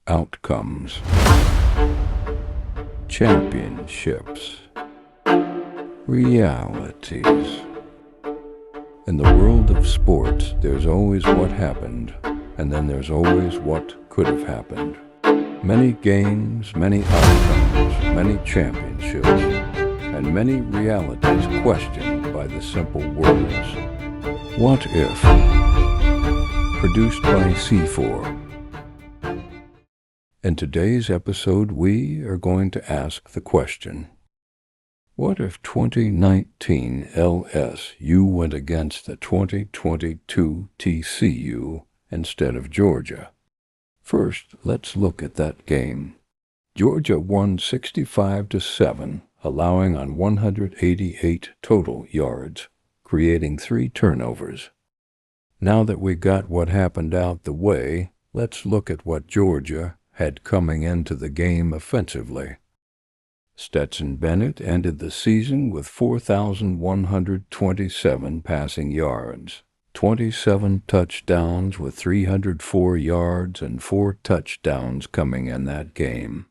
Outcomes. Championships. Realities. In the world of sports, there's always what happened, and then there's always what could have happened. Many games, many outcomes, many championships, and many realities questioned by the simple words, "What if?" Produced by C4. In today's episode, we are going to ask the question, what if 2019 LSU went against the 2022 TCU instead of Georgia? First, let's look at that game. Georgia won 65-7, allowing on 188 total yards, creating 3 turnovers. Now that we got what happened out the way, let's look at what Georgia had coming into the game offensively. Stetson Bennett ended the season with 4,127 passing yards, 27 touchdowns with 304 yards and 4 touchdowns coming in that game.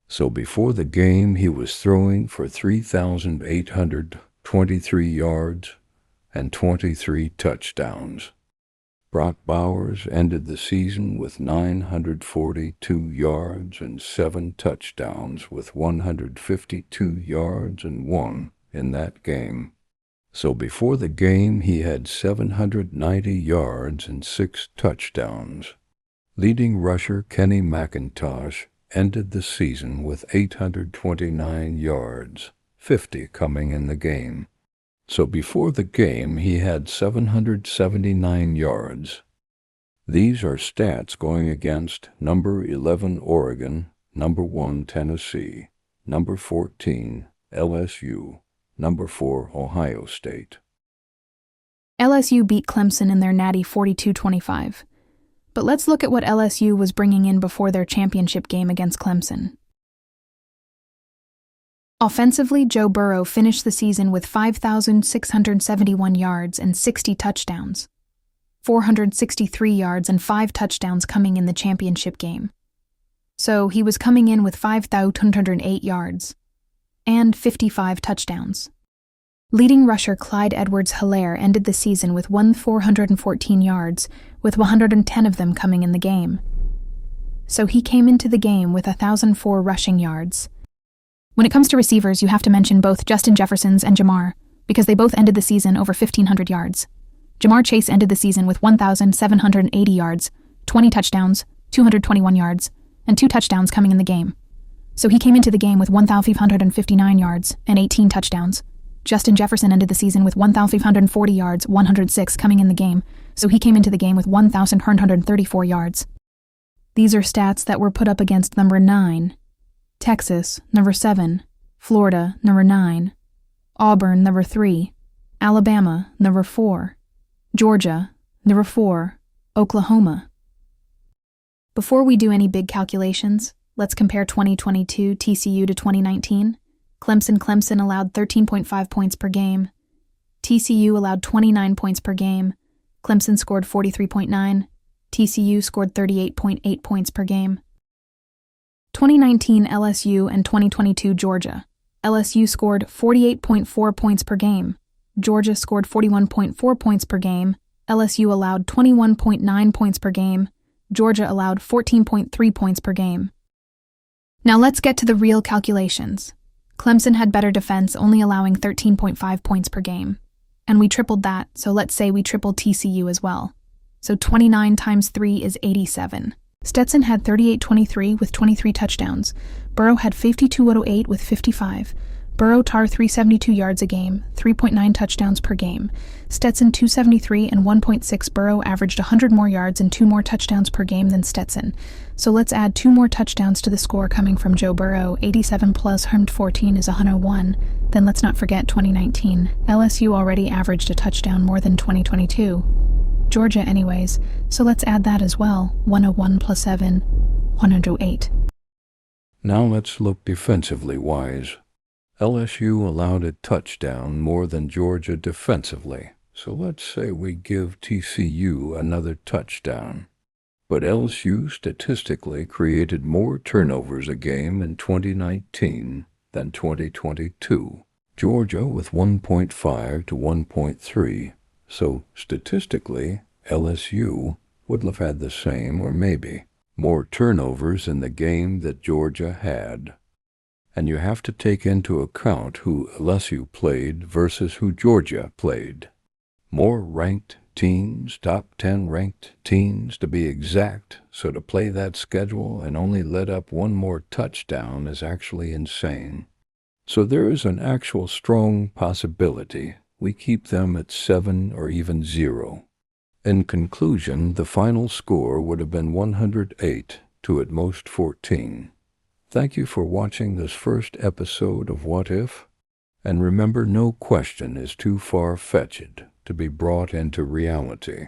So before the game, he was throwing for 3,823 yards and 23 touchdowns. Brock Bowers ended the season with 942 yards and 7 touchdowns with 152 yards and 1 in that game. So before the game, he had 790 yards and 6 touchdowns. Leading rusher Kenny McIntosh ended the season with 829 yards, 50 coming in the game. So before the game, he had 779 yards. These are stats going against number 11 Oregon, number 1 Tennessee, number 14 LSU, number 4 Ohio State. LSU beat Clemson in their natty 42-25. But let's look at what LSU was bringing in before their championship game against Clemson. Offensively, Joe Burrow finished the season with 5,671 yards and 60 touchdowns, 463 yards and 5 touchdowns coming in the championship game. So he was coming in with 5,208 yards and 55 touchdowns. Leading rusher Clyde Edwards-Helaire ended the season with 1,414 yards, with 110 of them coming in the game. So he came into the game with 1,004 rushing yards. When it comes to receivers, you have to mention both Justin Jefferson's and Jamar, because they both ended the season over 1,500 yards. Jamar Chase ended the season with 1,780 yards, 20 touchdowns, 221 yards, and 2 touchdowns coming in the game. So he came into the game with 1,559 yards and 18 touchdowns. Justin Jefferson ended the season with 1,540 yards, 106 coming in the game, so he came into the game with 1,134 yards. These are stats that were put up against number 9, Texas, number 7, Florida, number 9, Auburn, number 3, Alabama, number 4, Georgia, number 4, Oklahoma. Before we do any big calculations, let's compare 2022 TCU to 2019. Clemson allowed 13.5 points per game. TCU allowed 29 points per game. Clemson scored 43.9. TCU scored 38.8 points per game. 2019 LSU and 2022 Georgia. LSU scored 48.4 points per game. Georgia scored 41.4 points per game. LSU allowed 21.9 points per game. Georgia allowed 14.3 points per game. Now let's get to the real calculations. Clemson had better defense, only allowing 13.5 points per game. And we tripled that, so let's say we tripled TCU as well. So 29 times 3 is 87. Stetson had 38-23 with 23 touchdowns. Burrow had 52-8 with 55. Burrow tar 372 yards a game, 3.9 touchdowns per game. Stetson 273 and 1.6. Burrow averaged 100 more yards and 2 more touchdowns per game than Stetson. So let's add 2 more touchdowns to the score coming from Joe Burrow. 87 plus 114 is 101. Then let's not forget 2019. LSU already averaged a touchdown more than 2022. Georgia anyways, so let's add that as well. 101 plus 7, 108. Now let's look defensively wise. LSU allowed a touchdown more than Georgia defensively, so let's say we give TCU another touchdown. But LSU statistically created more turnovers a game in 2019 than 2022. Georgia with 1.5 to 1.3. So statistically, LSU would have had the same or maybe more turnovers in the game that Georgia had. And you have to take into account who LSU played versus who Georgia played. More ranked teams, top 10 ranked teams to be exact, so to play that schedule and only let up one more touchdown is actually insane. So there is an actual strong possibility we keep them at 7 or even 0. In conclusion, the final score would have been 108 to at most 14. Thank you for watching this first episode of What If? And remember, no question is too far-fetched to be brought into reality.